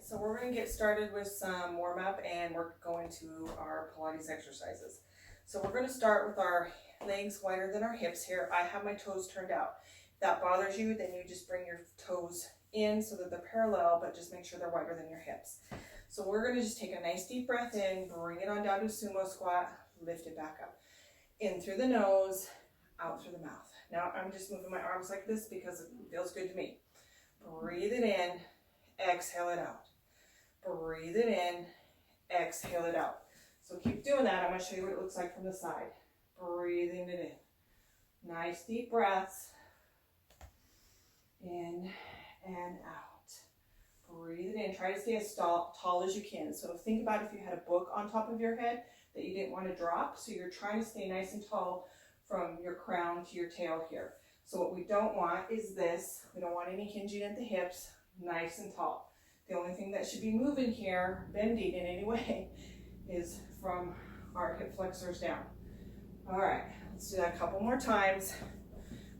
So we're going to get started with some warm up and we're going to our Pilates exercises. So we're going to start with our legs wider than our hips here. I have my toes turned out. If that bothers you, then you just bring your toes in so that they're parallel, but just make sure they're wider than your hips. So we're going to just take a nice deep breath in, bring it on down to sumo squat, lift it back up. In through the nose, out through the mouth. Now I'm just moving my arms like this because it feels good to me. Breathe it in, exhale it out. Breathe it in, exhale it out. So keep doing that. I'm going to show you what it looks like from the side. Breathing it in. Nice deep breaths. In and out. Breathe it in. Try to stay as tall as you can. So think about if you had a book on top of your head that you didn't want to drop. So you're trying to stay nice and tall from your crown to your tail here. So what we don't want is this. We don't want any hinging at the hips. Nice and tall. The only thing that should be moving here, bending in any way, is from our hip flexors down. All right, let's do that a couple more times.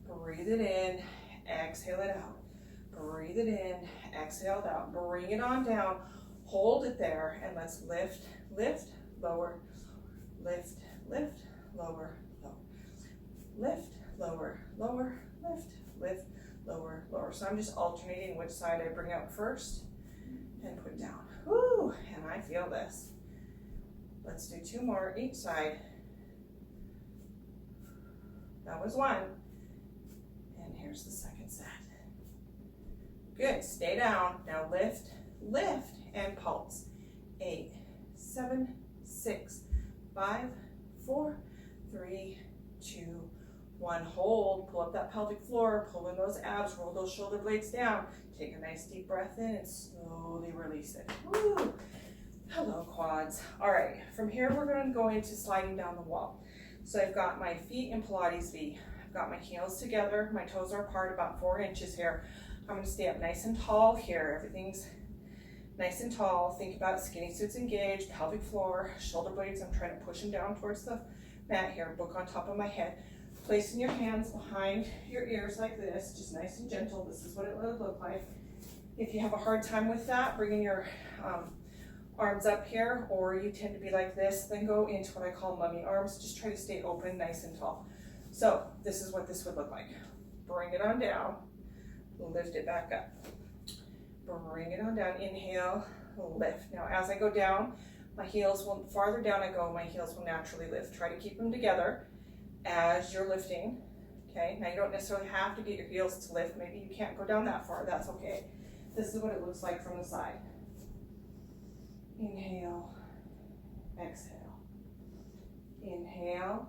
Breathe it in, exhale it out. Breathe it in, exhale it out. Bring it on down, hold it there, and let's lift, lift, lower, lift, lift, lower, lower. Lift, lower, lower, lift, lift, lower, lower. So I'm just alternating which side I bring out first and put down. Woo, and I feel this. Let's do two more each side. That was one. And here's the second set. Good, stay down. Now lift, lift, and pulse. 8, 7, 6, 5, 4, 3, 2, 1. Hold, pull up that pelvic floor, pull in those abs, roll those shoulder blades down. Take a nice deep breath in and slowly release it. Woo! Hello, quads. All right, from here we're going to go into sliding down the wall. So I've got my feet in Pilates V. I've got my heels together. My toes are apart about 4 inches here. I'm going to stay up nice and tall here. Everything's nice and tall. Think about skinny suits engaged, pelvic floor, shoulder blades. I'm trying to push them down towards the mat here. Book on top of my head. Placing your hands behind your ears like this, just nice and gentle. This is what it would look like. If you have a hard time with that, bringing your arms up here, or you tend to be like this, then go into what I call mummy arms. Just try to stay open, nice and tall. So this is what this would look like. Bring it on down, lift it back up. Bring it on down, inhale, lift. Now as I go down, my heels will, farther down I go, my heels will naturally lift. Try to keep them together as you're lifting, okay? Now you don't necessarily have to get your heels to lift. Maybe you can't go down that far, that's okay. This is what it looks like from the side. Inhale, exhale. Inhale,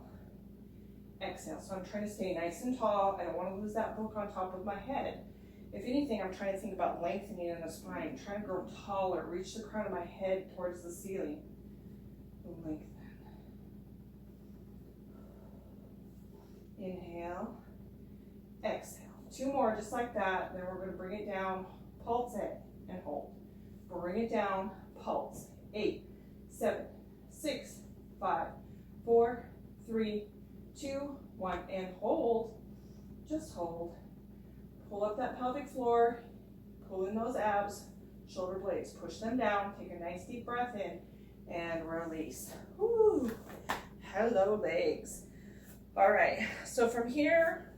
exhale. So I'm trying to stay nice and tall. I don't want to lose that book on top of my head. If anything, I'm trying to think about lengthening in the spine, trying to grow taller, reach the crown of my head towards the ceiling. Lengthen. Inhale, exhale. 2 more just like that. Then we're going to bring it down, pulse it, and hold. Bring it down, pulse. 8, 7, 6, 5, 4, 3, 2, 1, and hold. Just hold. Pull up that pelvic floor, pull in those abs, shoulder blades, push them down, take a nice deep breath in, and release. Woo. Hello, legs. All right, so from here,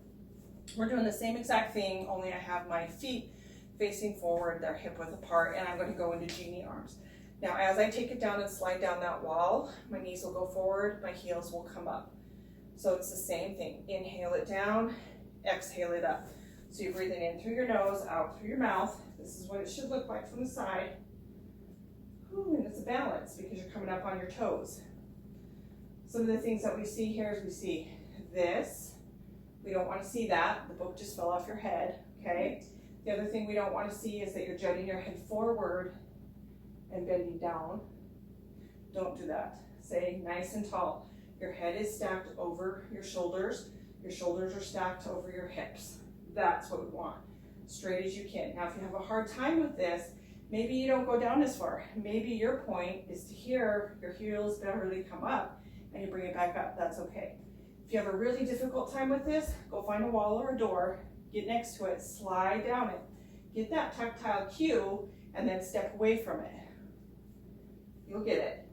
we're doing the same exact thing, only I have my feet facing forward, they're hip width apart, and I'm going to go into genie arms. Now, as I take it down and slide down that wall, my knees will go forward, my heels will come up. So it's the same thing. Inhale it down, exhale it up. So you're breathing in through your nose, out through your mouth. This is what it should look like from the side. Ooh, and it's a balance because you're coming up on your toes. Some of the things that we see here is we see this. We don't want to see that. The book just fell off your head, okay? The other thing we don't want to see is that you're jutting your head forward and bending down. Don't do that. Stay nice and tall. Your head is stacked over your shoulders. Your shoulders are stacked over your hips. That's what we want. Straight as you can. Now, if you have a hard time with this, maybe you don't go down as far. Maybe your point is to hear your heels barely come up and you bring it back up. That's okay. If you have a really difficult time with this, go find a wall or a door, get next to it, slide down it. Get that tactile cue and then step away from it. You'll get it.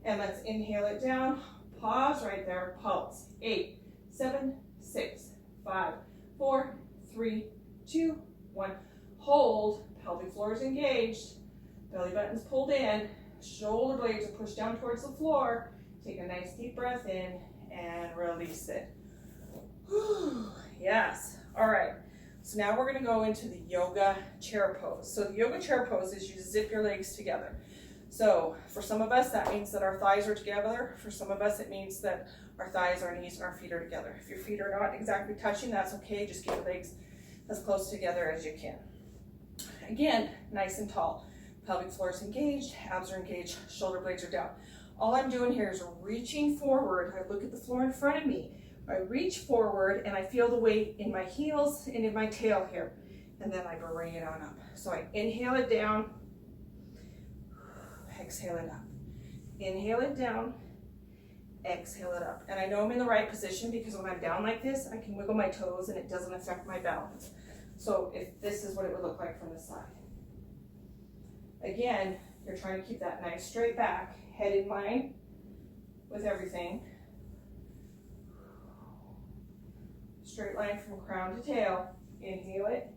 And let's inhale it down. Pause right there. Pulse. 8, 7, 6, 5, 4, 3, 2, 1. Hold. Pelvic floor is engaged. Belly button's pulled in. Shoulder blades are pushed down towards the floor. Take a nice deep breath in and release it. Whew. Yes. All right. So now we're going to go into the yoga chair pose. So the yoga chair pose is you zip your legs together. So for some of us, that means that our thighs are together. For some of us, it means that our thighs, our knees, and our feet are together. If your feet are not exactly touching, that's okay. Just get your legs as close together as you can. Again, nice and tall. Pelvic floor is engaged, abs are engaged, shoulder blades are down. All I'm doing here is reaching forward. I look at the floor in front of me. I reach forward and I feel the weight in my heels and in my tail here. And then I bring it on up. So I inhale it down, exhale it up. Inhale it down, exhale it up. And I know I'm in the right position because when I'm down like this, I can wiggle my toes and it doesn't affect my balance. So if this is what it would look like from the side. Again, you're trying to keep that nice straight back, head in line with everything. Straight line from crown to tail. Inhale it,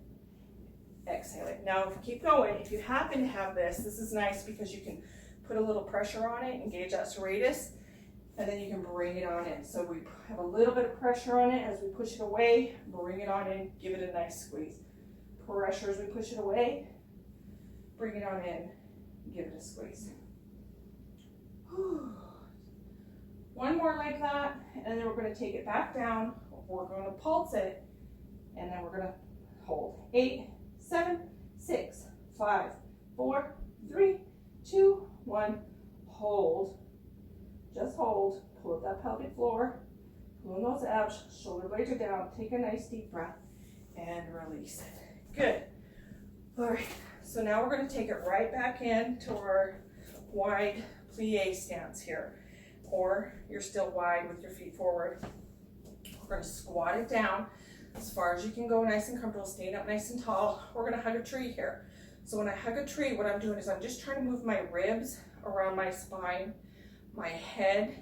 exhale it. Now, if you keep going, if you happen to have this is nice because you can put a little pressure on it, engage that serratus, and then you can bring it on in. So we have a little bit of pressure on it as we push it away, bring it on in, give it a nice squeeze. Pressure as we push it away, bring it on in, give it a squeeze. Whew. One more like that, and then we're going to take it back down. We're going to pulse it, and then we're going to hold. 8, 7, 6, 5, 4, 3, 2, 1. Hold. Just hold. Pull up that pelvic floor. Pull in those abs. Shoulder blades are down. Take a nice deep breath and release it. Good. All right. So now we're going to take it right back into our wide plie stance here. Or you're still wide with your feet forward. We're going to squat it down as far as you can go, nice and comfortable, staying up nice and tall. We're going to hug a tree here. So when I hug a tree, what I'm doing is I'm just trying to move my ribs around my spine. My head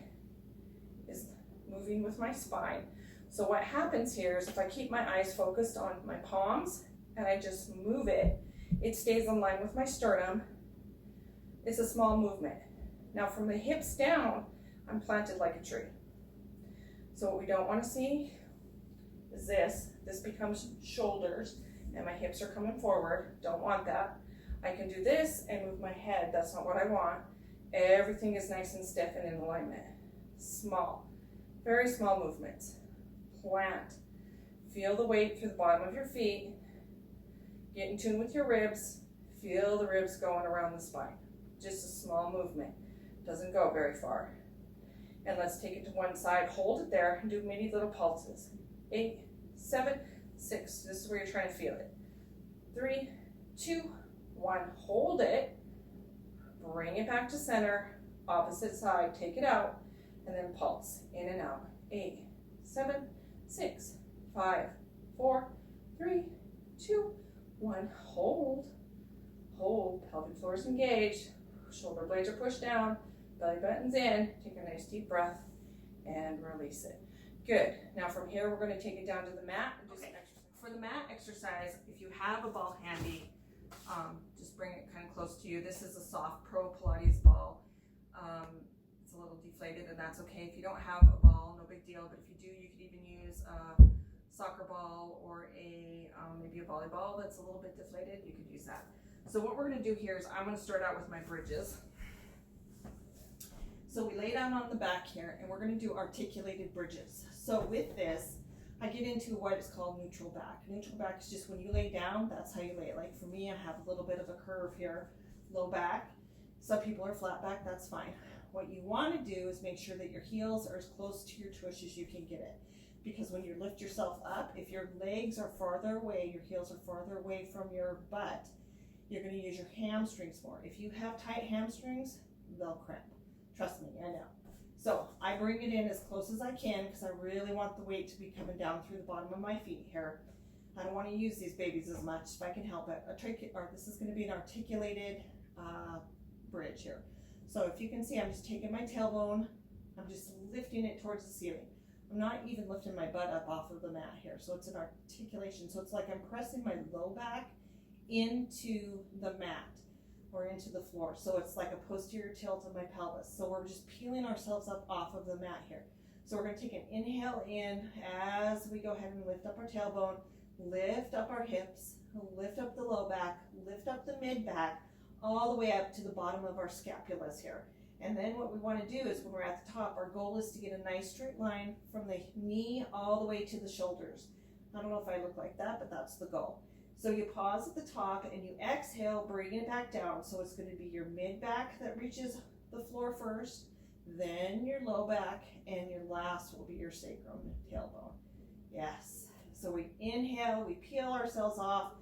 is moving with my spine. So what happens here is if I keep my eyes focused on my palms and I just move it, it stays in line with my sternum. It's a small movement. Now from the hips down, I'm planted like a tree. So what we don't want to see is this. This becomes shoulders and my hips are coming forward. Don't want that. I can do this and move my head. That's not what I want. Everything is nice and stiff and in alignment. Small, very small movements. Plant. Feel the weight through the bottom of your feet. Get in tune with your ribs. Feel the ribs going around the spine. Just a small movement. Doesn't go very far. And let's take it to one side. Hold it there and do many little pulses. 8, 7, 6. This is where you're trying to feel it. 3, 2, 1. Hold it. Bring it back to center. Opposite side. Take it out. And then pulse. In and out. 8, 7, 6, 5, 4, 3, 2, 1. Hold. Hold. Pelvic floor is engaged. Shoulder blades are pushed down. Belly button's in. Take a nice deep breath and release it. Good. Now from here, we're going to take it down to the mat and do some exercise. For the mat exercise, if you have a ball handy, just bring it kind of close to you. This is a soft Pro Pilates ball. It's a little deflated, and that's okay. If you don't have a ball, no big deal. But if you do, you could even use a soccer ball or a maybe a volleyball that's a little bit deflated. You could use that. So what we're going to do here is I'm going to start out with my bridges. So we lay down on the back here, and we're going to do articulated bridges. So with this, I get into what is called neutral back. Neutral back is just when you lay down, that's how you lay. Like for me, I have a little bit of a curve here, low back. Some people are flat back, that's fine. What you want to do is make sure that your heels are as close to your tush as you can get it. Because when you lift yourself up, if your legs are farther away, your heels are farther away from your butt, you're going to use your hamstrings more. If you have tight hamstrings, they'll cramp. Trust me, I know. So I bring it in as close as I can because I really want the weight to be coming down through the bottom of my feet here. I don't want to use these babies as much if I can help it. This is going to be an articulated bridge here. So if you can see, I'm just taking my tailbone, I'm just lifting it towards the ceiling. I'm not even lifting my butt up off of the mat here. So it's an articulation. So it's like I'm pressing my low back into the mat or into the floor. So it's like a posterior tilt of my pelvis. So we're just peeling ourselves up off of the mat here. So we're going to take an inhale in as we go ahead and lift up our tailbone, lift up our hips, lift up the low back, lift up the mid back, all the way up to the bottom of our scapulas here. And then what we want to do is when we're at the top, our goal is to get a nice straight line from the knee all the way to the shoulders. I don't know if I look like that, but that's the goal. So you pause at the top and you exhale, bringing it back down. So it's going to be your mid back that reaches the floor first, then your low back, and your last will be your sacrum tailbone. Yes. So we inhale, we peel ourselves off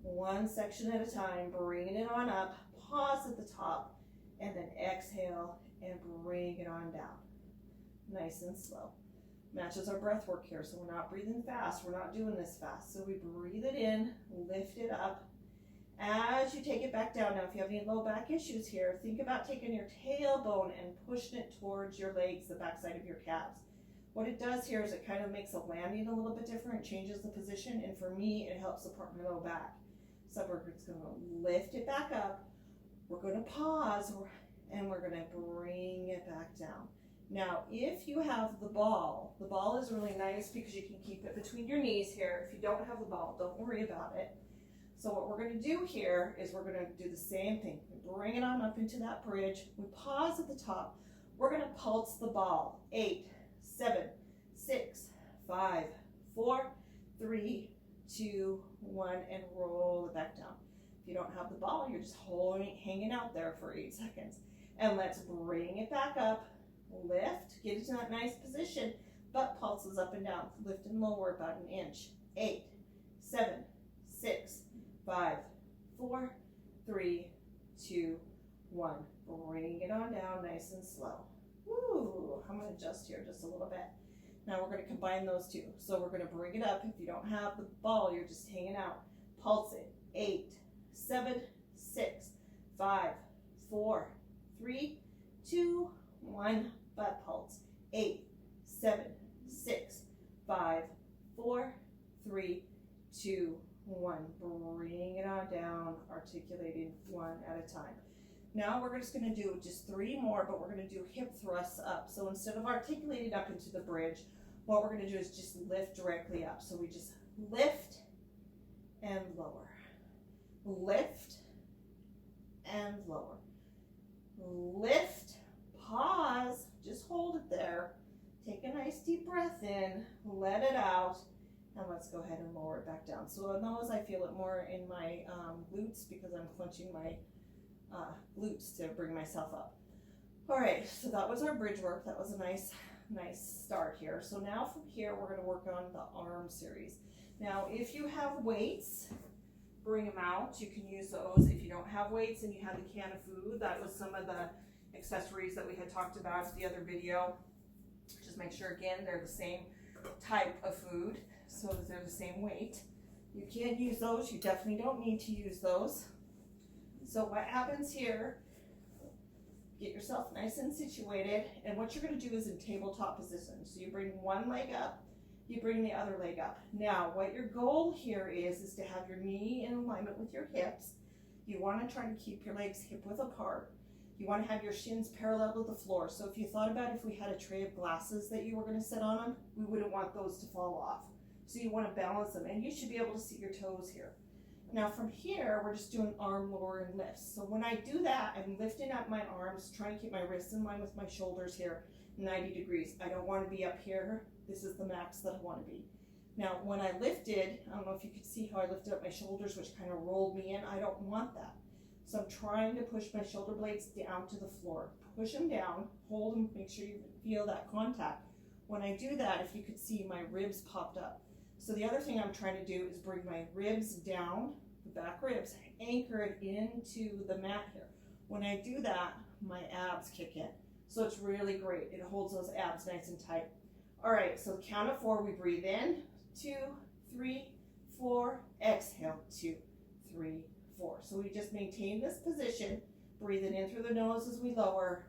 one section at a time, bringing it on up, pause at the top, and then exhale and bring it on down. Nice and slow. Matches our breath work here, so we're not breathing fast. We're not doing this fast. So we breathe it in, lift it up. As you take it back down, now if you have any low back issues here, think about taking your tailbone and pushing it towards your legs, the backside of your calves. What it does here is it kind of makes a landing a little bit different, changes the position, and for me, it helps support my low back. So we're just going to lift it back up. We're going to pause, and we're going to bring it back down. Now, if you have the ball is really nice because you can keep it between your knees here. If you don't have the ball, don't worry about it. So what we're going to do here is we're going to do the same thing. Bring it on up into that bridge. We pause at the top. We're going to pulse the ball. 8, 7, 6, 5, 4, 3, 2, 1, and roll it back down. If you don't have the ball, you're just hanging out there for 8 seconds. And let's bring it back up. Lift, get into that nice position. Butt pulses up and down. Lift and lower about an inch. 8, 7, 6, 5, 4, 3, 2, 1. Bring it on down nice and slow. Woo! I'm going to adjust here just a little bit. Now we're going to combine those two. So we're going to bring it up. If you don't have the ball, you're just hanging out. Pulse it. 8, 7, 6, 5, 4, 3, 2, 1. Butt pulse. 8, 7, 6, 5, 4, 3, 2, 1. Bring it on down, articulating one at a time. Now we're just going to do just 3 more, but we're going to do hip thrusts up. So instead of articulating up into the bridge, what we're going to do is just lift directly up. So we just lift and lower. Lift and lower. Lift, pause, just hold it there. Take a nice deep breath in, let it out, and let's go ahead and lower it back down. So on those, I feel it more in my glutes because I'm clenching my glutes to bring myself up. All right, so that was our bridge work. That was a nice start here. So now from here, we're going to work on the arm series. Now, if you have weights, bring them out. You can use those. If you don't have weights and you have the can of food, that was some of the accessories that we had talked about in the other video. Just make sure, again, they're the same type of food so that they're the same weight. You can use those. You definitely don't need to use those. So what happens here, get yourself nice and situated, and what you're going to do is in tabletop position. So you bring one leg up, you bring the other leg up. Now, what your goal here is to have your knee in alignment with your hips. You want to try to keep your legs hip width apart. You want to have your shins parallel with the floor. So if you thought about if we had a tray of glasses that you were going to sit on them, we wouldn't want those to fall off. So you want to balance them, and you should be able to see your toes here. Now from here, we're just doing arm lowering lifts. So when I do that, I'm lifting up my arms, trying to keep my wrists in line with my shoulders here, 90 degrees. I don't want to be up here. This is the max that I want to be. Now when I lifted, I don't know if you could see how I lifted up my shoulders, which kind of rolled me in. I don't want that. So I'm trying to push my shoulder blades down to the floor. Push them down, hold them, make sure you feel that contact. When I do that, if you could see, my ribs popped up. So the other thing I'm trying to do is bring my ribs down, the back ribs, anchored into the mat here. When I do that, my abs kick in. So it's really great. It holds those abs nice and tight. All right, so count of 4, we breathe in, 2, 3, 4, exhale, 2, 3, 4. So we just maintain this position, breathing in through the nose as we lower,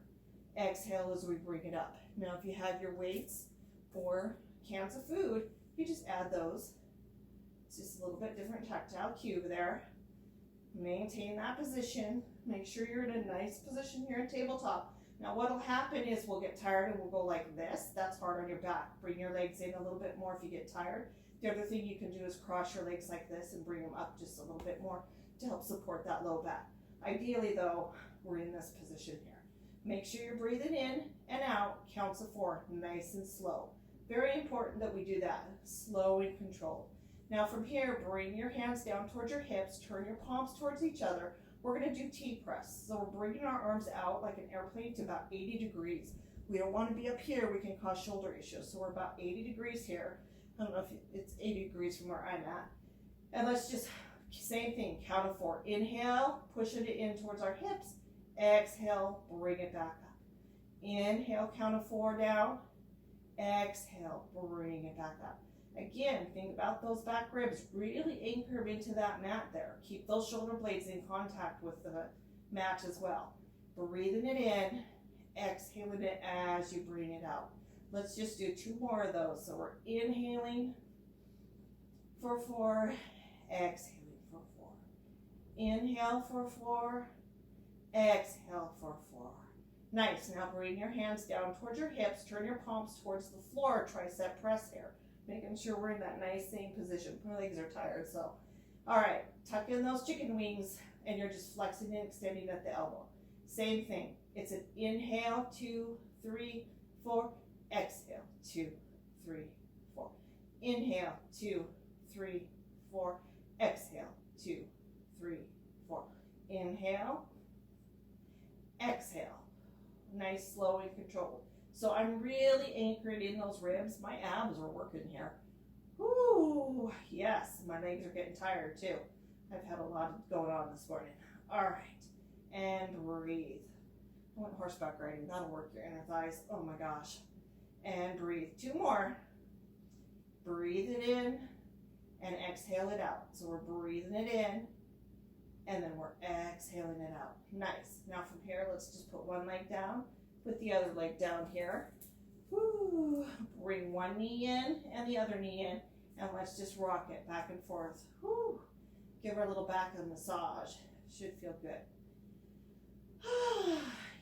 exhale as we bring it up. Now if you have your weights or cans of food, you just add those. It's just a little bit different tactile cue there. Maintain that position. Make sure you're in a nice position here in tabletop. Now what will happen is we'll get tired and we'll go like this. That's hard on your back. Bring your legs in a little bit more if you get tired. The other thing you can do is cross your legs like this and bring them up just a little bit more to help support that low back. Ideally though, we're in this position here. Make sure you're breathing in and out, counts of 4, nice and slow. Very important that we do that, slow and controlled. Now from here, bring your hands down towards your hips, turn your palms towards each other. We're gonna do T-press. So we're bringing our arms out like an airplane to about 80 degrees. We don't wanna be up here, we can cause shoulder issues. So we're about 80 degrees here. I don't know if it's 80 degrees from where I'm at. And let's just, same thing, count of 4. Inhale, pushing it in towards our hips. Exhale, bring it back up. Inhale, count of 4 down. Exhale, bring it back up. Again, think about those back ribs. Really anchor them into that mat there. Keep those shoulder blades in contact with the mat as well. Breathing it in, exhaling it as you bring it out. Let's just do 2 more of those. So we're inhaling for 4, exhaling for 4. Inhale for 4, exhale for 4. Nice. Now bring your hands down towards your hips. Turn your palms towards the floor. Tricep press here. Making sure we're in that nice same position. My legs are tired, so. All right, tuck in those chicken wings and you're just flexing and extending at the elbow. Same thing. It's an inhale, 2, 3, 4. Exhale, 2, 3, 4. Inhale, 2, 3, 4. Exhale, 2, 3, 4. Inhale, exhale. Nice, slow and controlled. So I'm really anchored in those ribs. My abs are working here. Whoo, yes, my legs are getting tired too. I've had a lot going on this morning. All right, and breathe. I went horseback riding. That'll work your inner thighs. Oh my gosh. And breathe. 2 more. Breathe it in and exhale it out. So we're breathing it in and then we're exhaling it out. Nice. Now from here, let's just put one leg down. Put the other leg down here. Woo. Bring one knee in and the other knee in, and let's just rock it back and forth. Woo. Give her a little back massage. Should feel good.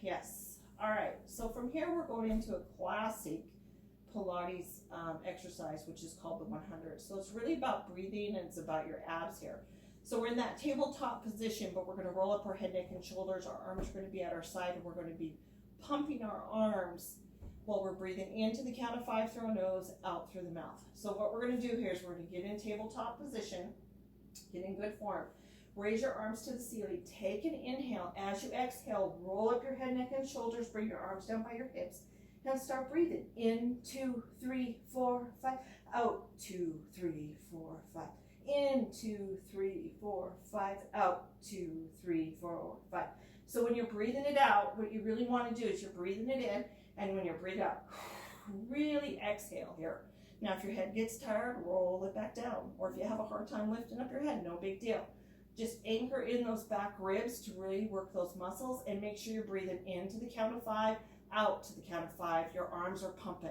Yes. All right. So from here, we're going into a classic Pilates exercise, which is called the 100. So it's really about breathing and it's about your abs here. So we're in that tabletop position, but we're going to roll up our head, neck, and shoulders. Our arms are going to be at our side, and we're going to be pumping our arms while we're breathing into the count of 5 through our nose, out through the mouth. So what we're going to do here is we're going to get in tabletop position, get in good form. Raise your arms to the ceiling. Take an inhale. As you exhale, roll up your head, neck, and shoulders. Bring your arms down by your hips. And start breathing. In, 2, 3, 4, 5. Out, 2, 3, 4, 5. In, 2, 3, 4, 5. Out, 2, 3, 4, 5. So when you're breathing it out, what you really want to do is you're breathing it in, and when you're breathing out, really exhale here. Now, if your head gets tired, roll it back down. Or if you have a hard time lifting up your head, no big deal. Just anchor in those back ribs to really work those muscles, and make sure you're breathing into the count of 5, out to the count of 5. Your arms are pumping.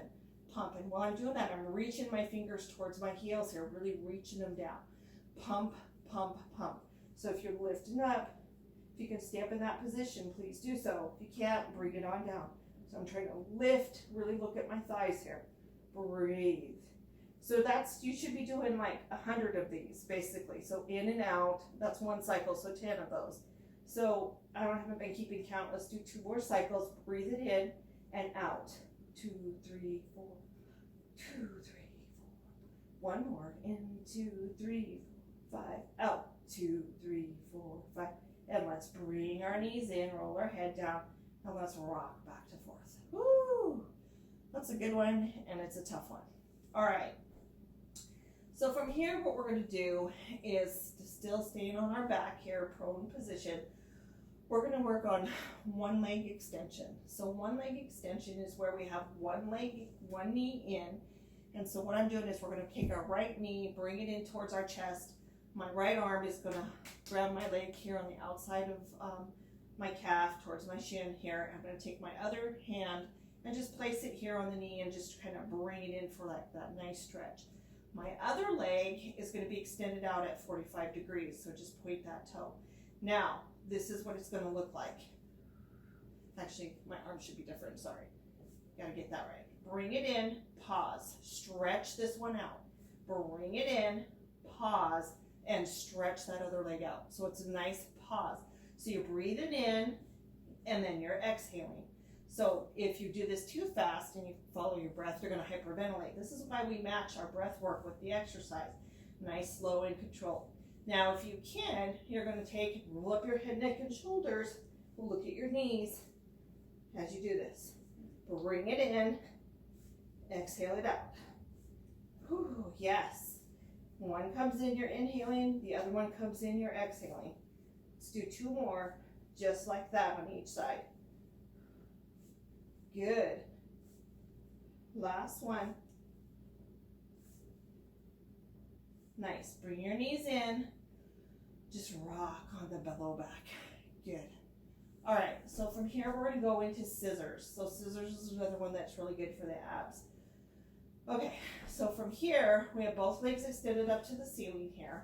While I'm doing that, I'm reaching my fingers towards my heels here, really reaching them down. Pump, pump, pump. So if you're lifting up, if you can stay up in that position, please do so. If you can't, bring it on down. So I'm trying to lift, really look at my thighs here. Breathe. So you should be doing like 100 of these, basically. So in and out, that's one cycle, so 10 of those. So I haven't been keeping count. Let's do 2 more cycles. Breathe it in and out. 2, 3, 4. 2, 3, 4. One more. In, 2, 3, 4, 5. Out. 2, 3, 4, 5. And let's bring our knees in, roll our head down, and let's rock back to forth. Woo! That's a good one, and it's a tough one. All right. So from here, what we're going to do is still staying on our back here, prone position. We're going to work on one leg extension. So one leg extension is where we have one knee in, And so what I'm doing is we're gonna take our right knee, bring it in towards our chest. My right arm is gonna grab my leg here on the outside of my calf towards my shin here. I'm gonna take my other hand and just place it here on the knee and just kind of bring it in for that nice stretch. My other leg is gonna be extended out at 45 degrees, so just point that toe. Now, this is what it's gonna look like. Actually, my arm should be different, sorry. Gotta get that right. Bring it in, pause, stretch this one out. Bring it in, pause, and stretch that other leg out. So it's a nice pause. So you're breathing in, and then you're exhaling. So if you do this too fast and you follow your breath, you're gonna hyperventilate. This is why we match our breath work with the exercise. Nice, slow, and controlled. Now, if you can, you're gonna roll up your head, neck, and shoulders. Look at your knees as you do this. Bring it in, exhale it out. Whew, yes. One comes in, you're inhaling, the other one comes in, you're exhaling. Let's do 2 more, just like that on each side. Good. Last one. Nice. Bring your knees in. Just rock on the low back. Good. All right, so from here we're going to go into scissors. So scissors is another one that's really good for the abs. Okay, so from here, we have both legs extended up to the ceiling here.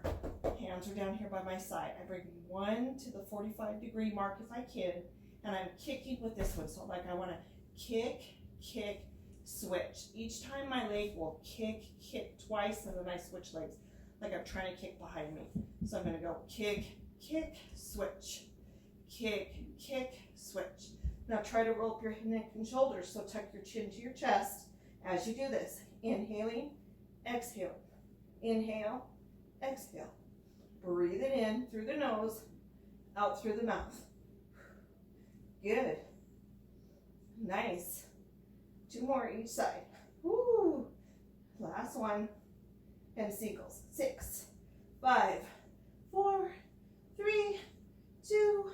Hands are down here by my side. I bring one to the 45-degree mark if I can, and I'm kicking with this one. So like I want to kick, kick, switch. Each time my leg will kick twice, and then I switch legs like I'm trying to kick behind me. So I'm going to go kick, kick, switch. Kick, kick, switch. Now try to roll up your neck and shoulders. So tuck your chin to your chest as you do this. Inhaling, exhale. Inhale, exhale. Breathe it in through the nose, out through the mouth. Good. Nice. 2 more each side. Woo. Last one. And seagulls. 6, 5, 4, 3, 2,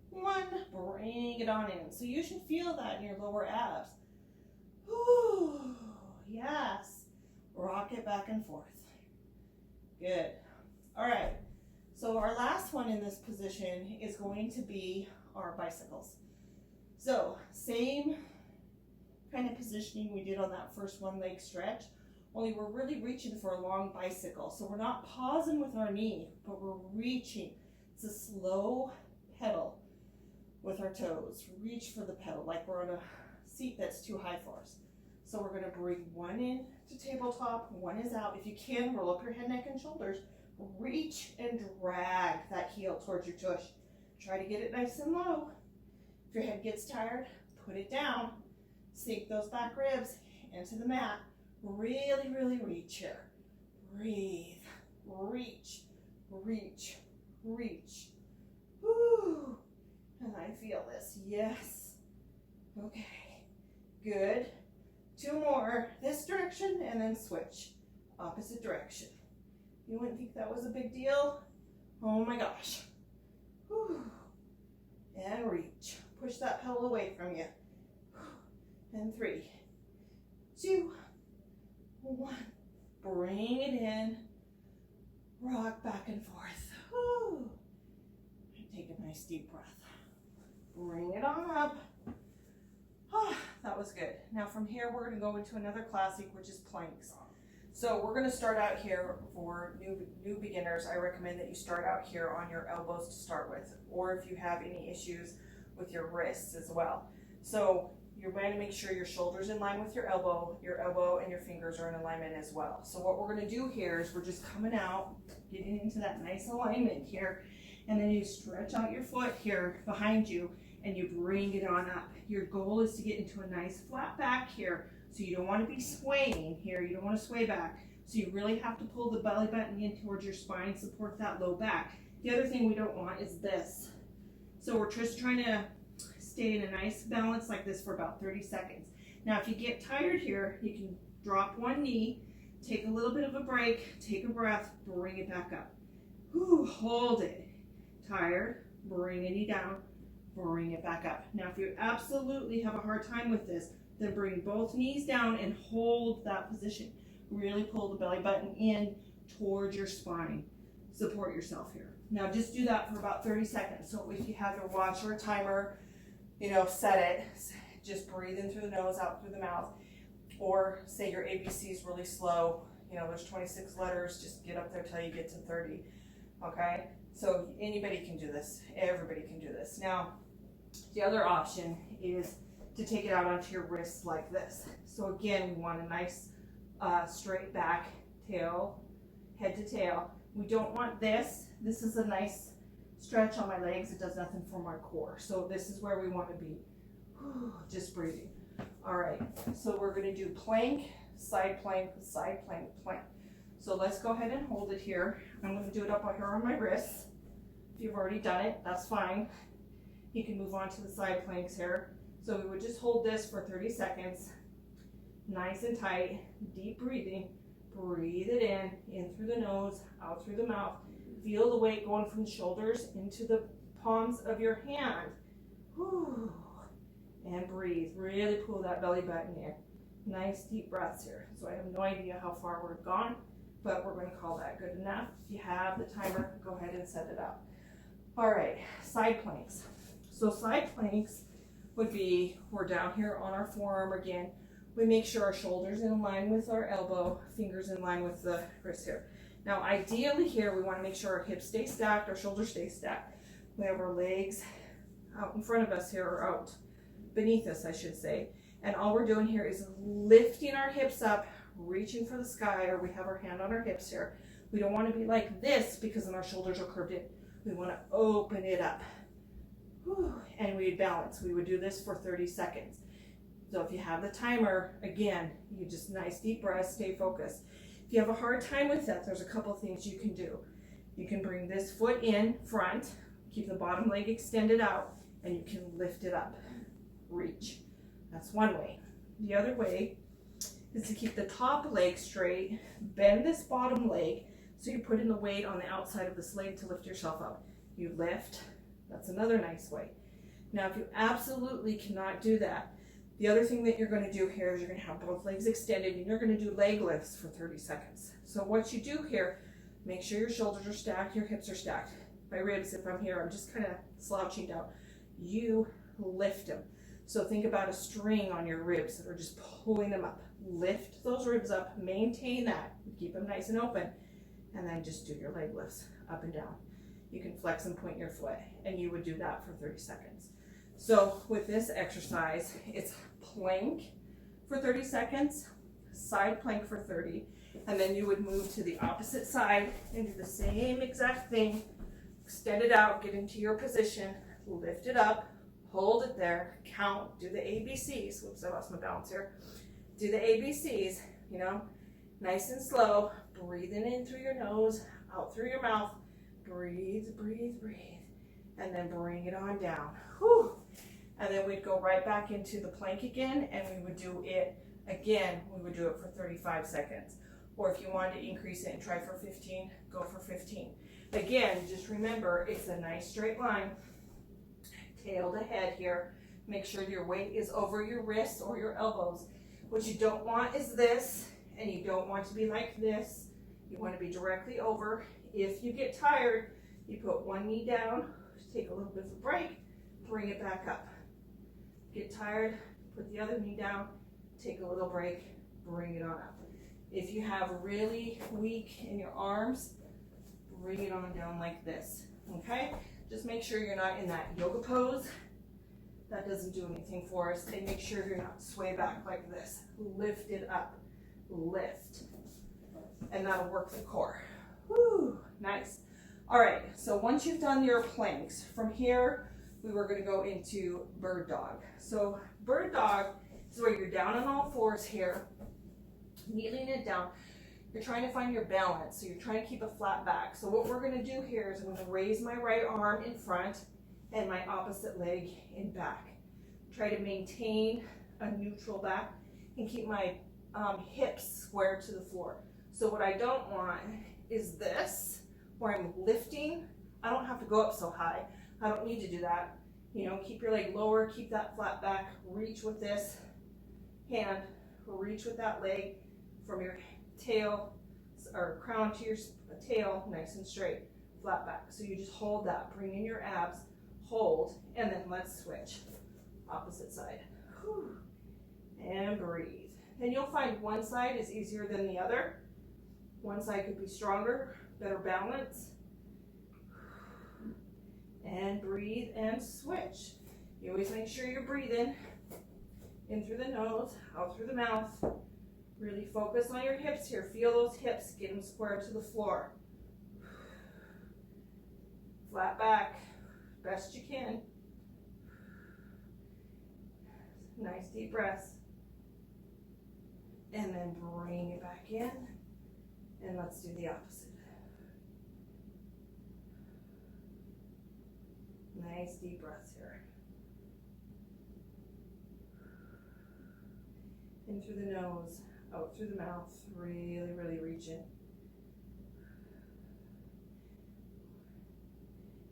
1. Bring it on in. So you should feel that in your lower abs. Woo. Yes. Rock it back and forth. Good. All right. So our last one in this position is going to be our bicycles. So same kind of positioning we did on that first one leg stretch, only we're really reaching for a long bicycle. So we're not pausing with our knee, but we're reaching. It's a slow pedal with our toes. Reach for the pedal like we're on a seat that's too high for us. So we're going to bring one in to tabletop, one is out. If you can, roll up your head, neck, and shoulders. Reach and drag that heel towards your tush. Try to get it nice and low. If your head gets tired, put it down. Sink those back ribs into the mat. Really, really reach here. Breathe. Reach, reach, reach. Woo. And I feel this. Yes. Okay. Good. 2 more. This direction and then switch. Opposite direction. You wouldn't think that was a big deal? Oh my gosh. Whew. And reach. Push that pedal away from you. And 3, 2, 1. Bring it in. Rock back and forth. Whew. Take a nice deep breath. Bring it on up. Ah, that was good. Now from here, we're going to go into another classic, which is planks. So we're going to start out here for new beginners. I recommend that you start out here on your elbows to start with, or if you have any issues with your wrists as well. So you're going to make sure your shoulder's in line with your elbow and your fingers are in alignment as well. So what we're going to do here is we're just coming out, getting into that nice alignment here, and then you stretch out your foot here behind you and you bring it on up. Your goal is to get into a nice flat back here. So you don't want to be swaying here. You don't want to sway back. So you really have to pull the belly button in towards your spine, support that low back. The other thing we don't want is this. So we're just trying to stay in a nice balance like this for about 30 seconds. Now, if you get tired here, you can drop one knee, take a little bit of a break, take a breath, bring it back up. Whew, hold it. Tired, bring a knee down, bring it back up. Now, if you absolutely have a hard time with this, then bring both knees down and hold that position. Really pull the belly button in towards your spine. Support yourself here. Now just do that for about 30 seconds. So if you have your watch or a timer, you know, set it. Just breathe in through the nose, out through the mouth. Or say your ABC is really slow. You know, there's 26 letters. Just get up there till you get to 30. Okay? So anybody can do this. Everybody can do this. Now, the other option is to take it out onto your wrists like this. So again, we want a nice straight back, tail, head to tail. We don't want this. This is a nice stretch on my legs. It does nothing for my core. So this is where we want to be. Just breathing. All right, so we're going to do plank, side plank, side plank, plank. So let's go ahead and hold it here. I'm going to do it up here on my wrists. If you've already done it, that's fine. You can move on to the side planks here. So we would just hold this for 30 seconds. Nice and tight, deep breathing. Breathe it in through the nose, out through the mouth. Feel the weight going from the shoulders into the palms of your hand. Whew. And breathe. Really pull that belly button in. Nice deep breaths here. So I have no idea how far we've gone, but we're going to call that good enough. If you have the timer, go ahead and set it up. All right, side planks. So side planks would be, we're down here on our forearm again. We make sure our shoulders in line with our elbow, fingers in line with the wrist here. Now ideally here, we want to make sure our hips stay stacked, our shoulders stay stacked. We have our legs out in front of us here, or out beneath us, I should say. And all we're doing here is lifting our hips up, reaching for the sky, or we have our hand on our hips here. We don't want to be like this because then our shoulders are curved in. We want to open it up. Whew. And we'd balance. We would do this for 30 seconds. So if you have the timer, again, you just nice deep breaths, stay focused. If you have a hard time with that, there's a couple things you can do. You can bring this foot in front, keep the bottom leg extended out, and you can lift it up. Reach. That's one way. The other way is to keep the top leg straight, bend this bottom leg, so you're putting the weight on the outside of this leg to lift yourself up. You lift. That's another nice way. Now, if you absolutely cannot do that, the other thing that you're going to do here is you're going to have both legs extended and you're going to do leg lifts for 30 seconds. So what you do here, make sure your shoulders are stacked, your hips are stacked. My ribs, if I'm here, I'm just kind of slouching down. You lift them. So think about a string on your ribs that are just pulling them up. Lift those ribs up, maintain that, keep them nice and open, and then just do your leg lifts up and down. You can flex and point your foot, and you would do that for 30 seconds. So with this exercise, it's plank for 30 seconds, side plank for 30, and then you would move to the opposite side and do the same exact thing. Extend it out, get into your position, lift it up, hold it there, count, do the ABCs. Whoops, I lost my balance here. Do the ABCs, you know, nice and slow, breathing in through your nose, out through your mouth. Breathe, breathe, breathe, and then bring it on down. Whew. And then we'd go right back into the plank again, and we would do it again. We would do it for 35 seconds. Or if you wanted to increase it and try for 15, go for 15. Again, just remember, it's a nice straight line, tail to head here. Make sure your weight is over your wrists or your elbows. What you don't want is this, and you don't want to be like this. You want to be directly over. If you get tired, you put one knee down, take a little bit of a break, bring it back up. Get tired, put the other knee down, take a little break, bring it on up. If you have really weak in your arms, bring it on down like this, okay? Just make sure you're not in that yoga pose. That doesn't do anything for us. And make sure you're not sway back like this. Lift it up, lift. And that'll work the core. Whew, nice. All right, so once you've done your planks, from here, we were gonna go into bird dog. So bird dog is where you're down on all fours here, kneeling it down. You're trying to find your balance, so you're trying to keep a flat back. So what we're gonna do here is I'm gonna raise my right arm in front and my opposite leg in back. Try to maintain a neutral back and keep my hips square to the floor. So what I don't want is this, where I'm lifting. I don't have to go up so high. I don't need to do that. You know, keep your leg lower, keep that flat back, reach with this hand, reach with that leg from your tail or crown to your tail nice and straight, flat back. So you just hold that, bring in your abs, hold, and then let's switch. Opposite side. Whew. And breathe. And you'll find one side is easier than the other. One side could be stronger, better balance. And breathe and switch. You always make sure you're breathing in through the nose, out through the mouth. Really focus on your hips here. Feel those hips, get them square to the floor. Flat back, best you can. Nice deep breaths. And then bring it back in. And let's do the opposite. Nice deep breaths here. In through the nose, out through the mouth. Really, really reach in.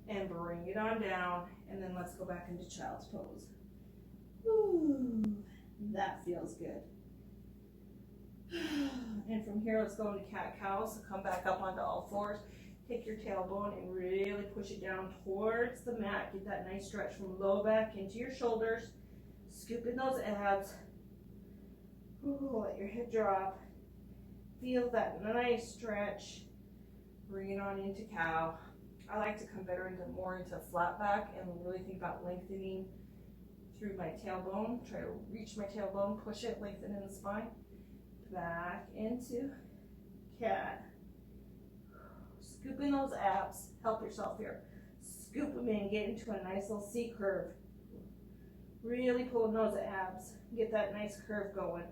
And bring it on down. And then let's go back into child's pose. Ooh, that feels good. And from here, let's go into cat-cow. So come back up onto all fours. Take your tailbone and really push it down towards the mat. Get that nice stretch from low back into your shoulders. Scoop in those abs. Ooh, let your hip drop. Feel that nice stretch. Bring it on into cow. I like to come more into flat back and really think about lengthening through my tailbone. Try to reach my tailbone, push it, lengthen in the spine. Back into cat. Scoop in those abs. Help yourself here. Scoop them in. Get into a nice little C curve. Really pull in those abs. Get that nice curve going.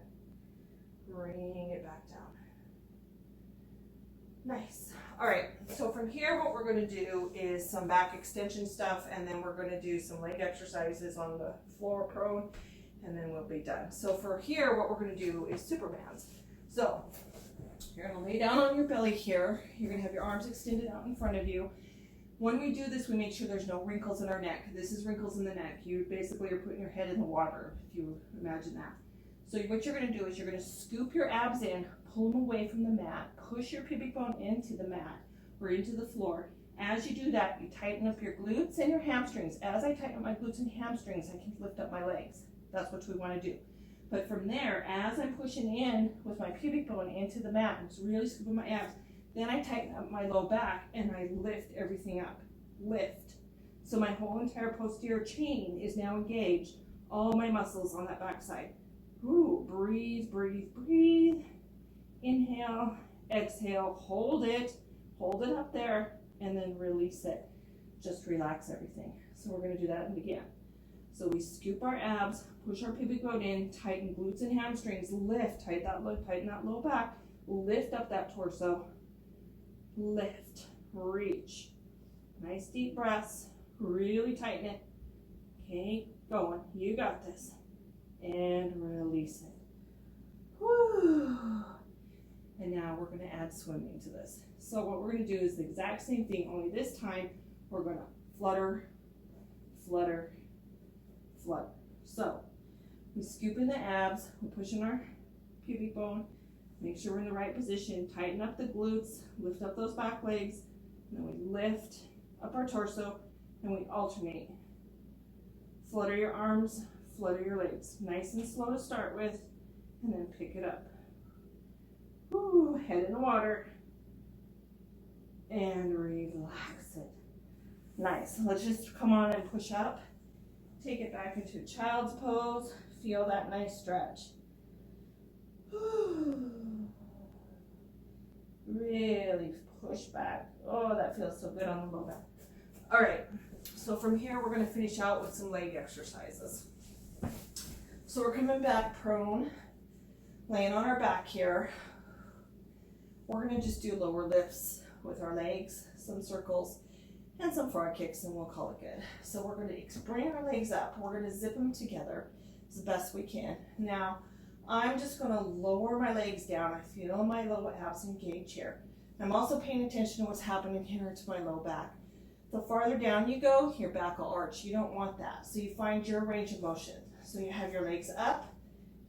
Bring it back down. Nice. All right. So from here, what we're going to do is some back extension stuff, and then we're going to do some leg exercises on the floor prone, and then we'll be done. So for here, what we're going to do is Supermans. So you're going to lay down on your belly here. You're going to have your arms extended out in front of you. When we do this, we make sure there's no wrinkles in our neck. This is wrinkles in the neck. You basically are putting your head in the water, if you imagine that. So what you're going to do is you're going to scoop your abs in, pull them away from the mat, push your pubic bone into the mat or into the floor. As you do that, you tighten up your glutes and your hamstrings. As I tighten up my glutes and hamstrings, I can lift up my legs. That's what we want to do. But from there, as I'm pushing in with my pubic bone into the mat, I'm just really scooping my abs, then I tighten up my low back and I lift everything up. Lift. So my whole entire posterior chain is now engaged. All my muscles on that back side. Ooh, breathe, breathe, breathe. Inhale, exhale, hold it up there, and then release it. Just relax everything. So we're going to do that again. So we scoop our abs, push our pubic bone in, tighten glutes and hamstrings, lift, tighten that low back, lift up that torso, lift, reach. Nice deep breaths, really tighten it. Okay, going, you got this. And release it. Whew. And now we're going to add swimming to this. So what we're going to do is the exact same thing, only this time we're going to flutter, flutter, flutter. So we scoop in the abs, we push in our pubic bone, make sure we're in the right position, tighten up the glutes, lift up those back legs, and then we lift up our torso, and we alternate. Flutter your arms, flutter your legs. Nice and slow to start with, and then pick it up. Woo, head in the water, and relax it. Nice. Let's just come on and push up. Take it back into child's pose. Feel that nice stretch. Really push back. Oh, that feels so good on the low back. All right, so from here, we're going to finish out with some leg exercises. So we're coming back prone, laying on our back here. We're going to just do lower lifts with our legs, some circles, and some frog kicks, and we'll call it good. So we're going to bring our legs up. We're going to zip them together as best we can. Now, I'm just going to lower my legs down. I feel my low abs engage here. I'm also paying attention to what's happening here to my low back. The farther down you go, your back will arch. You don't want that. So you find your range of motion. So you have your legs up,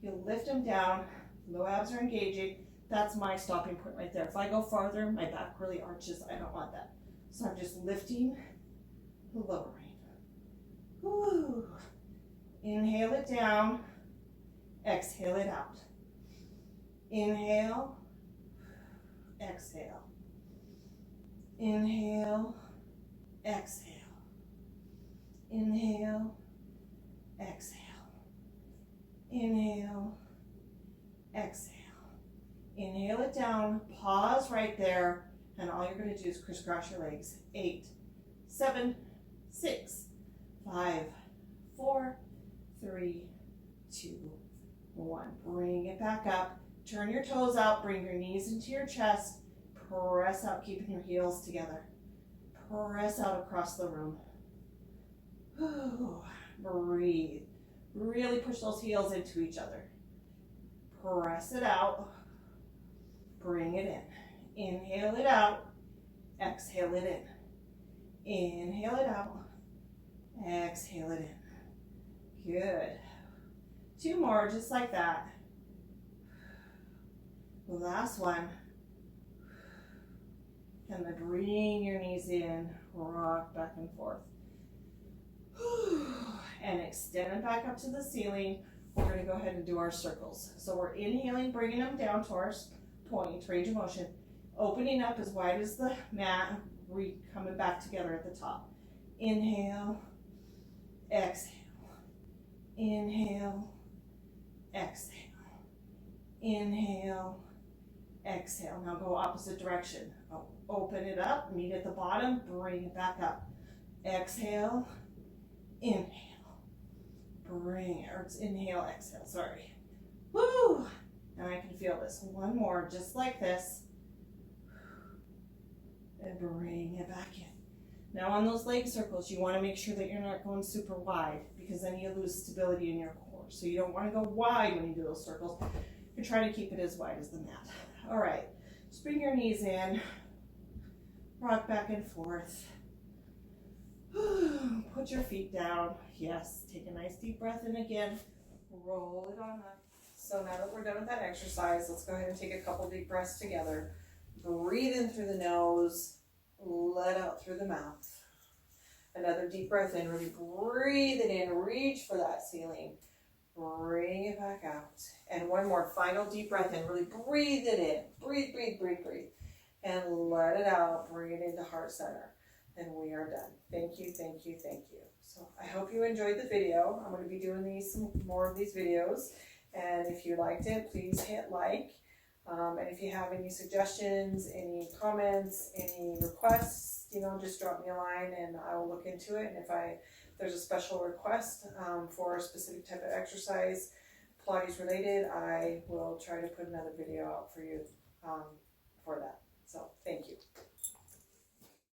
you lift them down, low abs are engaging, That's my stopping point right there. If I go farther, my back really arches. I don't want that. So I'm just lifting, lowering. Woo. Inhale it down, exhale it out. Inhale, exhale. Inhale, exhale. Inhale, exhale. Inhale, exhale. Inhale it down, pause right there, and all you're going to do is crisscross your legs. 8, 7, 6, 5, 4, 3, 2, 1. Bring it back up. Turn your toes out. Bring your knees into your chest. Press out, keeping your heels together. Press out across the room. Breathe. Really push those heels into each other. Press it out. Bring it in. Inhale it out. Exhale it in. Inhale it out. Exhale it in. Good. 2 more, just like that. Last one. And then bring your knees in. Rock back and forth. And extend it back up to the ceiling. We're going to go ahead and do our circles. So we're inhaling, bringing them down to our point, range of motion. Opening up as wide as the mat. Coming back together at the top. Inhale, exhale. Inhale, exhale. Inhale, exhale. Now go opposite direction. Open it up, meet at the bottom, bring it back up. Exhale, inhale, bring it, or it's inhale, exhale, sorry. Woo! And I can feel this. One more, just like this. And bring it back in. Now on those leg circles, you want to make sure that you're not going super wide, because then you lose stability in your core. So you don't want to go wide when you do those circles. You're trying to keep it as wide as the mat. All right, just bring your knees in. Rock back and forth. Put your feet down. Yes, take a nice deep breath in again. Roll it on up. So now that we're done with that exercise, let's go ahead and take a couple deep breaths together. Breathe in through the nose, let out through the mouth. Another deep breath in, really breathe it in, reach for that ceiling. Bring it back out. And one more final deep breath in, really breathe it in. Breathe, breathe, breathe, breathe. And let it out, bring it into heart center. And we are done. Thank you, thank you, thank you. So I hope you enjoyed the video. I'm going to be doing some more of these videos. And if you liked it, please hit like. And if you have any suggestions, any comments, any requests, just drop me a line and I will look into it. And if there's a special request for a specific type of exercise, Pilates related, I will try to put another video out for you for that. So thank you.